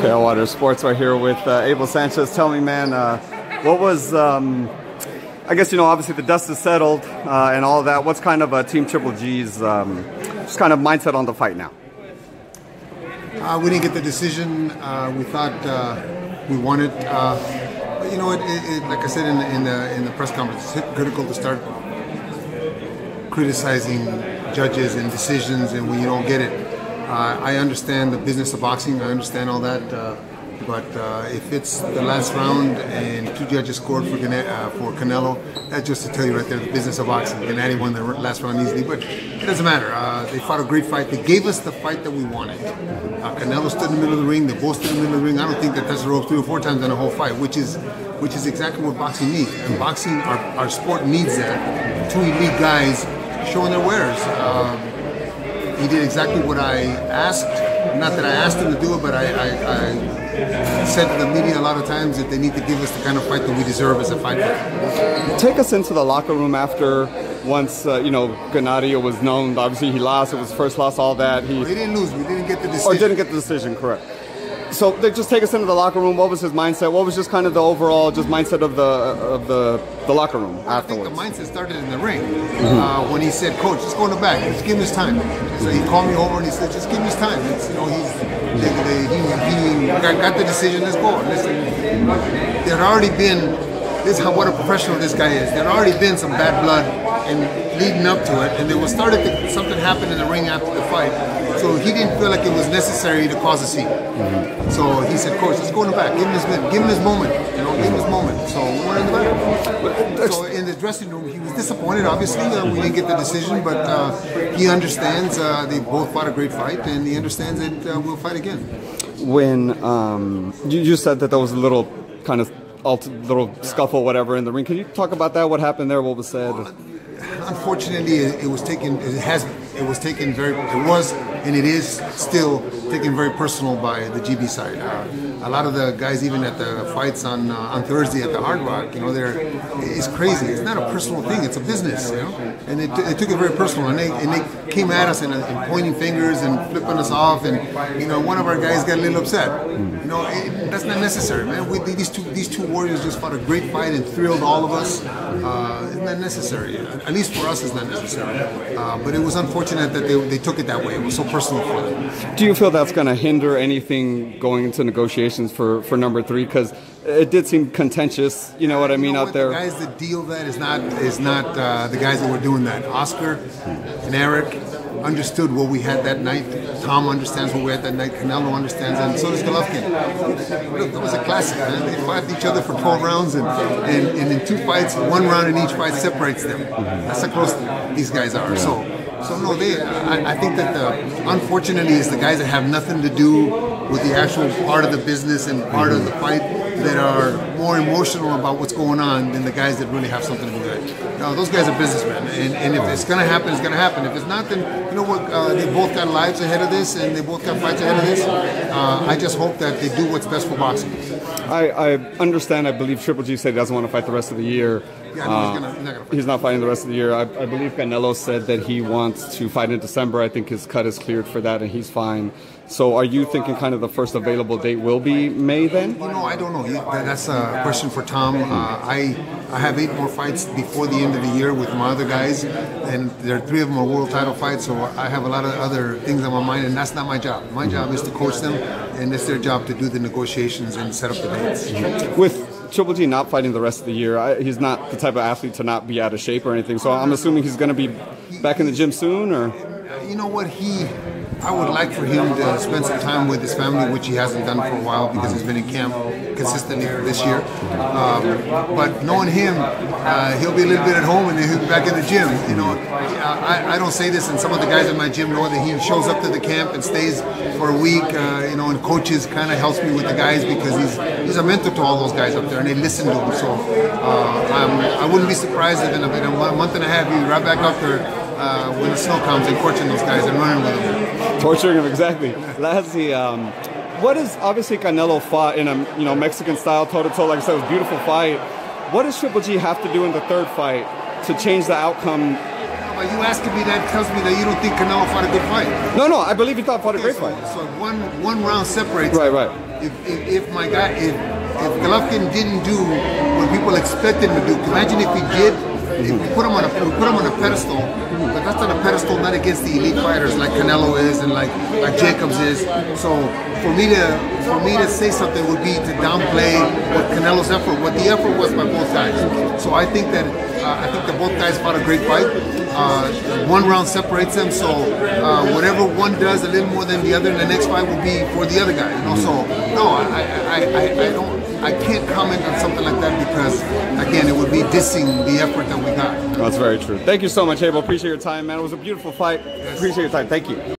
Kale Water Sports right here with Abel Sanchez. Tell me, man, what was, I guess, obviously the dust is settled and all of that. What's kind of Team Triple G's just kind of mindset on the fight now? We didn't get the decision we thought we wanted. But you know, like I said in the press conference, it's hypocritical to start criticizing judges and decisions and when you don't get it. I understand the business of boxing. I understand all that. But if it's the last round and two judges scored for Canelo, that's just to tell you right there the business of boxing. Gennady won the last round easily, but it doesn't matter. They fought a great fight. They gave us the fight that we wanted. Canelo stood in the middle of the ring. They both stood in the middle of the ring. I don't think that touched the rope 3 or 4 times in the whole fight, which is exactly what boxing needs. And boxing, our sport needs that. 2 elite guys showing their wares. He did exactly what I asked. Not that I asked him to do it, but I said to the media a lot of times that they need to give us the kind of fight that we deserve as a fighter. Take us into the locker room after once, Gennady was known. Obviously, he lost. It was his first loss, all that. He didn't lose. We didn't get the decision. Or didn't get the decision, correct. So they just take us into the locker room. What was his mindset? What was just kind of the overall just mindset of the locker room afterwards? I think the mindset started in the ring when he said, "Coach, just go in the back. Just give him his time." So he called me over and he said, "Just give him his time." It's, he got the decision. Let's go. Listen, there had already been what a professional this guy is. There had already been some bad blood and leading up to it, and there was something happened in the ring after the fight. So he didn't feel like it was necessary to cause a scene. So he said, "Coach, let's go in the back. Give him his moment. Give him his moment." So we went in the back. So in the dressing room, he was disappointed. Obviously, we didn't get the decision, but he understands. They both fought a great fight, and he understands that we'll fight again. When you said that there was a little kind of little scuffle, whatever, in the ring. Can you talk about that? What happened there? What was said? Well, unfortunately, it was taken very. It was and it is still taken very personal by the GB side. A lot of the guys, even at the fights on Thursday at the Hard Rock, it's crazy. It's not a personal thing. It's a business, And they took it very personal, and they came at us and pointing fingers and flipping us off, and one of our guys got a little upset. That's not necessary, man. These two warriors just fought a great fight and thrilled all of us. It's not necessary. At least for us, it's not necessary. But it was unfortunate that they took it that way. It was so personal for them. Do you feel that's going to hinder anything going into negotiations for number 3? Because it did seem contentious, what I mean, out there. The guys that deal that is not the guys that were doing that. Oscar and Eric understood what we had that night. Tom understands what we had that night. Canelo understands, and so does Golovkin. Look, it was a classic, man. They fought each other for 12 rounds, and in 2 fights, 1 round in each fight separates them. That's how close these guys are. So no, I think that unfortunately it's the guys that have nothing to do with the actual part of the business and part of the fight that are more emotional about what's going on than the guys that really have something to do with it. No, those guys are businessmen, and if it's going to happen, it's going to happen. If it's not, then you know what? They both got lives ahead of this, and they both got fights ahead of this. I just hope that they do what's best for boxing. I understand. I believe Triple G said he doesn't want to fight the rest of the year. Yeah, no, he's not going to fight. He's not fighting the rest of the year. I believe Canelo said that he wants to fight in December. I think his cut is cleared for that, and he's fine. So are you thinking kind of the first available date will be May then? I don't know. That's a question for Tom. I have 8 more fights before the end of the year with my other guys, and 3 of them are world title fights, so I have a lot of other things on my mind, and that's not my job. My job is to coach them, and it's their job to do the negotiations and set up the dates. With Triple G not fighting the rest of the year, he's not the type of athlete to not be out of shape or anything, so I'm assuming he's going to be back in the gym soon, or? You know what, I would like for him to spend some time with his family, which he hasn't done for a while because he's been in camp consistently this year. But knowing him, he'll be a little bit at home and then he'll be back in the gym. I don't say this, and some of the guys in my gym know that he shows up to the camp and stays for a week, and coaches kind of helps me with the guys because he's a mentor to all those guys up there, and they listen to him. So I wouldn't be surprised if in a month and a half he'll be right back up there when the snow comes and torturing those guys and running with them. Torturing him, exactly. Lastly, what is, obviously Canelo fought in a Mexican style toe-to-toe, like I said, it was a beautiful fight. What does Triple G have to do in the 3rd fight to change the outcome By you asking me that tells me that you don't think Canelo fought a good fight. No, I believe he fought a great fight. So one round separates. Right. If my guy, if Golovkin didn't do what people expected him to do, imagine if he did. If we put him on a pedestal, but that's on a pedestal not against the elite fighters like Canelo is and like Jacobs is. So for me to say something would be to downplay what Canelo's effort, what the effort was by both guys. So I think that both guys fought a great fight. One round separates them, so whatever one does a little more than the other in the next fight will be for the other guy. You know, so no, I can't comment on something like that because again, it would be dissing the effort that we got. That's very true. Thank you so much, Abel. Appreciate your time, man. It was a beautiful fight. Appreciate your time. Thank you.